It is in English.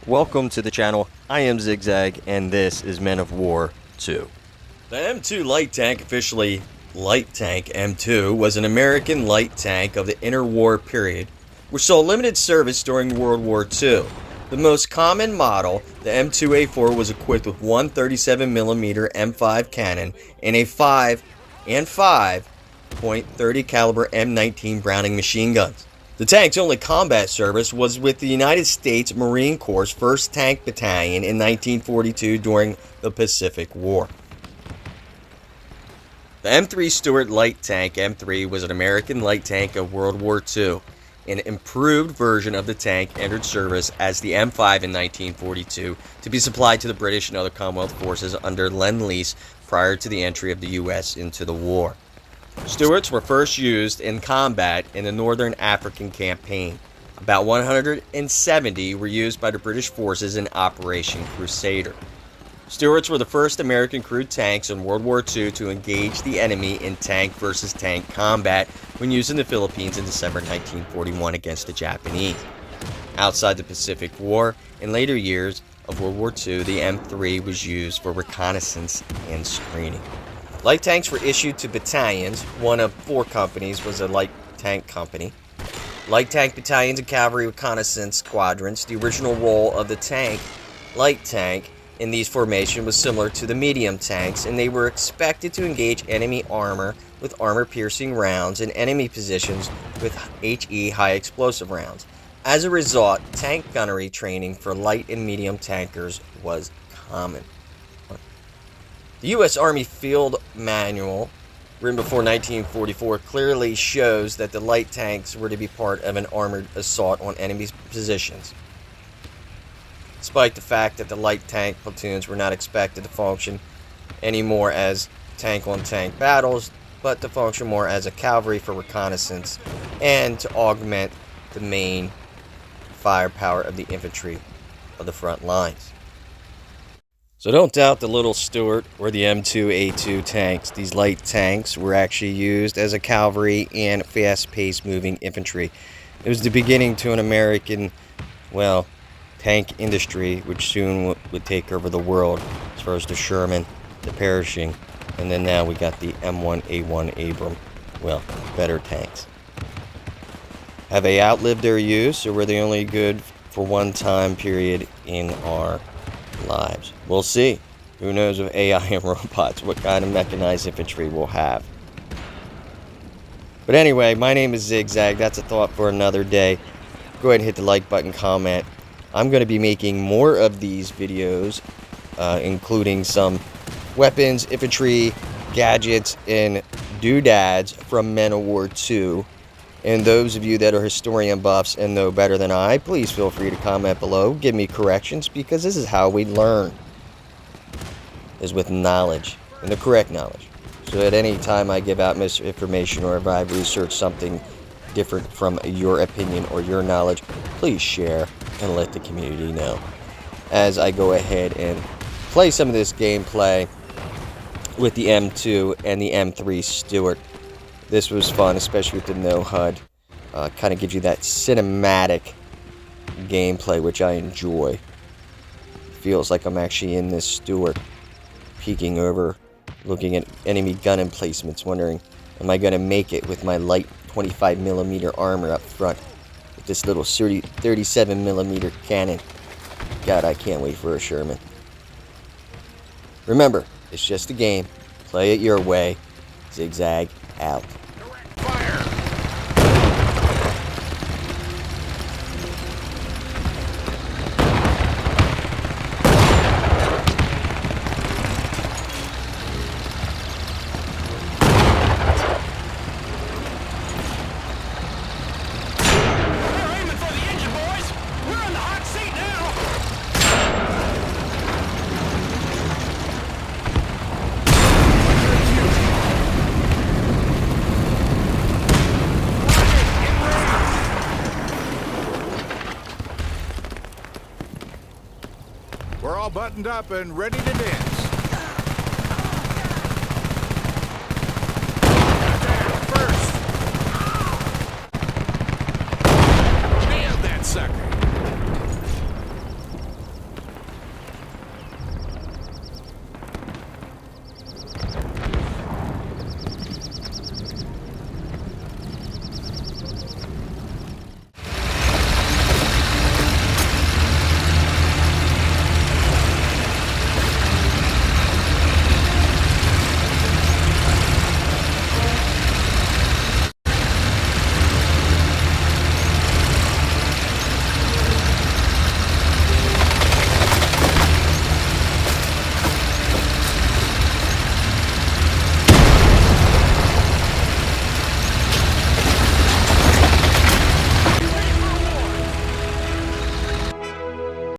Welcome to the channel. I am Zigzag, and this is Men of War 2. The M2 light tank, officially Light Tank M2, was an American light tank of the interwar period, which saw limited service during World War II. The most common model, the M2A4, was equipped with one 37mm M5 cannon and a 5.30 caliber M19 Browning machine guns. The tank's only combat service was with the United States Marine Corps' 1st Tank Battalion in 1942 during the Pacific War. The M3 Stuart light tank M3 was an American light tank of World War II. An improved version of the tank entered service as the M5 in 1942 to be supplied to the British and other Commonwealth forces under Lend-Lease prior to the entry of the U.S. into the war. Stuarts were first used in combat in the Northern African Campaign. About 170 were used by the British forces in Operation Crusader. Stuarts were the first American crewed tanks in World War II to engage the enemy in tank versus tank combat when used in the Philippines in December 1941 against the Japanese. Outside the Pacific War, in later years of World War II, the M3 was used for reconnaissance and screening. Light tanks were issued to battalions. One of 4 companies was a light tank company. Light tank battalions and cavalry reconnaissance squadrons. The original role of the light tank in these formations was similar to the medium tanks, and they were expected to engage enemy armor with armor-piercing rounds and enemy positions with HE high explosive rounds. As a result, tank gunnery training for light and medium tankers was common. The U.S. Army Field Manual, written before 1944, clearly shows that the light tanks were to be part of an armored assault on enemy positions, despite the fact that the light tank platoons were not expected to function anymore as tank-on-tank battles, but to function more as a cavalry for reconnaissance and to augment the main firepower of the infantry of the front lines. So don't doubt the little Stuart or the M2A2 tanks. These light tanks were actually used as a cavalry and fast-paced moving infantry. It was the beginning to an American, tank industry, which soon would take over the world, as far as the Sherman, the Pershing, and then now we got the M1A1 Abram. Better tanks. Have they outlived their use, or were they only good for one time period in our lives? We'll see. Who knows with AI and robots what kind of mechanized infantry we'll have. But anyway, my name is Zigzag. That's a thought for another day. Go ahead and hit the like button, comment. I'm going to be making more of these videos, including some weapons, infantry, gadgets, and doodads from Men of War 2. And those of you that are historian buffs and know better than I, please feel free to comment below. Give me corrections, because this is how we learn, is with knowledge, and the correct knowledge. So at any time I give out misinformation, or if I research something different from your opinion or your knowledge, please share and let the community know. As I go ahead and play some of this gameplay with the M2 and the M3 Stuart. This was fun, especially with the no HUD. Kind of gives you that cinematic gameplay, which I enjoy. Feels like I'm actually in this Stuart, peeking over, looking at enemy gun emplacements, wondering, am I going to make it with my light 25mm armor up front with this little 37mm cannon? God, I can't wait for a Sherman. Remember, it's just a game. Play it your way. Zigzag out. We're all buttoned up and ready to dance.